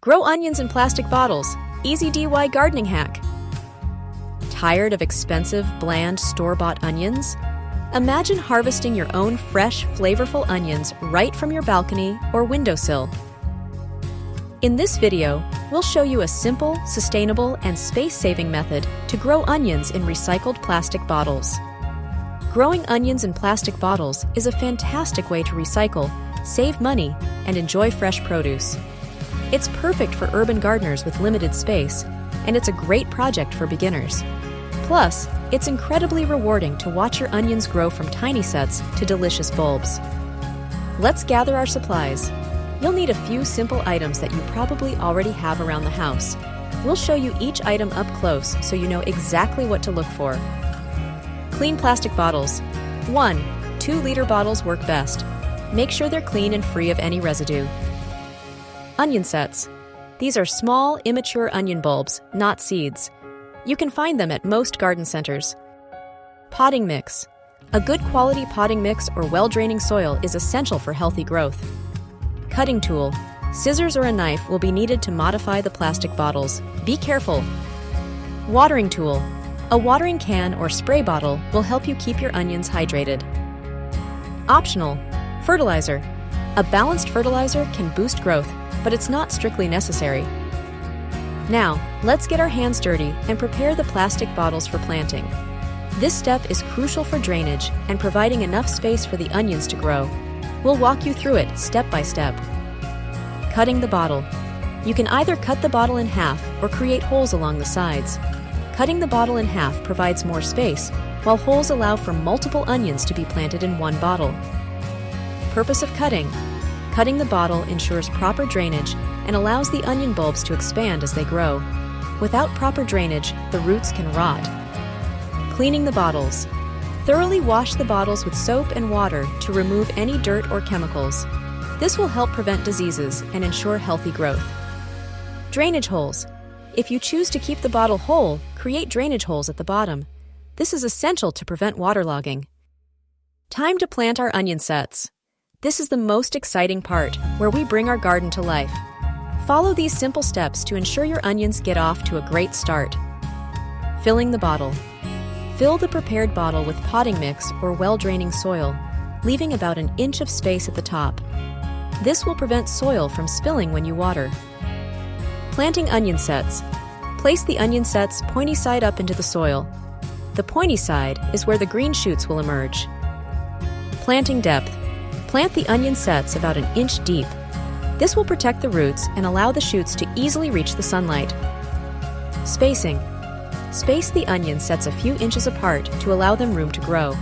Grow onions in plastic bottles. Easy DIY gardening hack. Tired of expensive, bland, store-bought onions? Imagine harvesting your own fresh, flavorful onions right from your balcony or windowsill. In this video, we'll show you a simple, sustainable, and space-saving method to grow onions in recycled plastic bottles. Growing onions in plastic bottles is a fantastic way to recycle, save money, and enjoy fresh produce. It's perfect for urban gardeners with limited space, and it's a great project for beginners. Plus, it's incredibly rewarding to watch your onions grow from tiny sets to delicious bulbs. Let's gather our supplies. You'll need a few simple items that you probably already have around the house. We'll show you each item up close so you know exactly what to look for. Clean plastic bottles. 1. 2-liter bottles work best. Make sure they're clean and free of any residue. Onion sets. These are small, immature onion bulbs, not seeds. You can find them at most garden centers. Potting mix. A good quality potting mix or well-draining soil is essential for healthy growth. Cutting tool. Scissors or a knife will be needed to modify the plastic bottles. Be careful. Watering tool. A watering can or spray bottle will help you keep your onions hydrated. Optional. Fertilizer. A balanced fertilizer can boost growth, but it's not strictly necessary. Now, let's get our hands dirty and prepare the plastic bottles for planting. This step is crucial for drainage and providing enough space for the onions to grow. We'll walk you through it step by step. Cutting the bottle. You can either cut the bottle in half or create holes along the sides. Cutting the bottle in half provides more space, while holes allow for multiple onions to be planted in one bottle. Purpose of cutting. Cutting the bottle ensures proper drainage and allows the onion bulbs to expand as they grow. Without proper drainage, the roots can rot. Cleaning the bottles. Thoroughly wash the bottles with soap and water to remove any dirt or chemicals. This will help prevent diseases and ensure healthy growth. Drainage holes. If you choose to keep the bottle whole, create drainage holes at the bottom. This is essential to prevent waterlogging. Time to plant our onion sets. This is the most exciting part, where we bring our garden to life. Follow these simple steps to ensure your onions get off to a great start. Filling the bottle. Fill the prepared bottle with potting mix or well-draining soil, leaving about an inch of space at the top. This will prevent soil from spilling when you water. Planting onion sets. Place the onion sets pointy side up into the soil. The pointy side is where the green shoots will emerge. Planting depth. Plant the onion sets about an inch deep. This will protect the roots and allow the shoots to easily reach the sunlight. Spacing. Space the onion sets a few inches apart to allow them room to grow.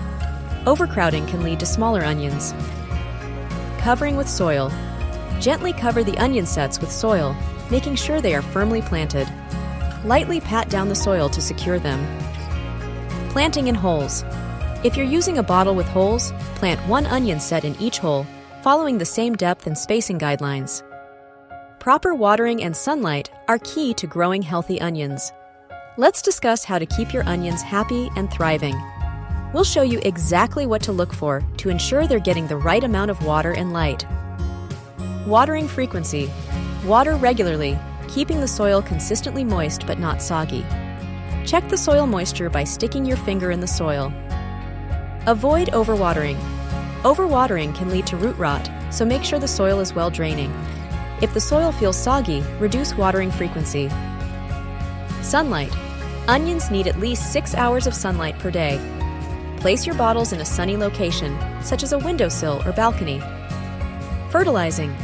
Overcrowding can lead to smaller onions. Covering with soil. Gently cover the onion sets with soil, making sure they are firmly planted. Lightly pat down the soil to secure them. Planting in holes. If you're using a bottle with holes, plant one onion set in each hole, following the same depth and spacing guidelines. Proper watering and sunlight are key to growing healthy onions. Let's discuss how to keep your onions happy and thriving. We'll show you exactly what to look for to ensure they're getting the right amount of water and light. Watering frequency. Water regularly, keeping the soil consistently moist but not soggy. Check the soil moisture by sticking your finger in the soil. Avoid overwatering. Overwatering can lead to root rot, so make sure the soil is well draining. If the soil feels soggy, reduce watering frequency. Sunlight. Onions need at least 6 hours of sunlight per day. Place your bottles in a sunny location, such as a windowsill or balcony. Fertilizing.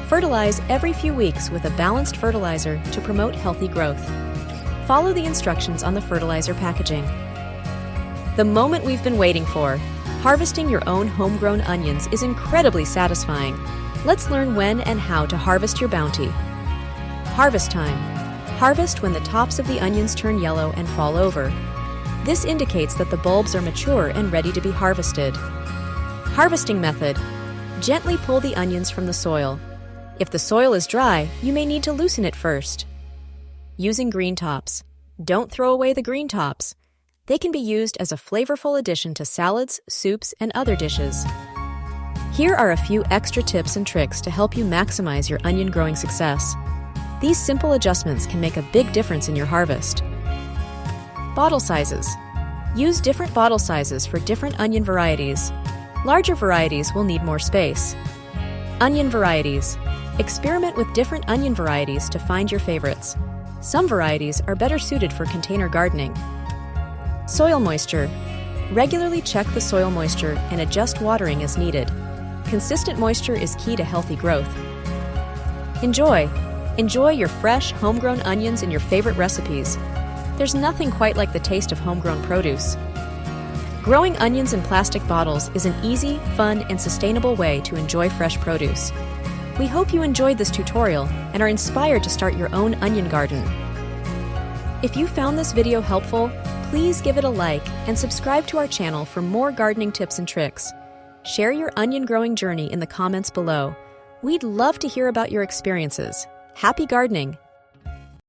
Fertilize every few weeks with a balanced fertilizer to promote healthy growth. Follow the instructions on the fertilizer packaging. The moment we've been waiting for. Harvesting your own homegrown onions is incredibly satisfying. Let's learn when and how to harvest your bounty. Harvest time. Harvest when the tops of the onions turn yellow and fall over. This indicates that the bulbs are mature and ready to be harvested. Harvesting method. Gently pull the onions from the soil. If the soil is dry, you may need to loosen it first. Using green tops. Don't throw away the green tops. They can be used as a flavorful addition to salads, soups, and other dishes. Here are a few extra tips and tricks to help you maximize your onion growing success. These simple adjustments can make a big difference in your harvest. Bottle sizes. Use different bottle sizes for different onion varieties. Larger varieties will need more space. Onion varieties. Experiment with different onion varieties to find your favorites. Some varieties are better suited for container gardening. Soil moisture. Regularly check the soil moisture and adjust watering as needed. Consistent moisture is key to healthy growth. Enjoy. Enjoy your fresh, homegrown onions in your favorite recipes. There's nothing quite like the taste of homegrown produce. Growing onions in plastic bottles is an easy, fun, and sustainable way to enjoy fresh produce. We hope you enjoyed this tutorial and are inspired to start your own onion garden. If you found this video helpful, please give it a like and subscribe to our channel for more gardening tips and tricks. Share your onion growing journey in the comments below. We'd love to hear about your experiences. Happy gardening!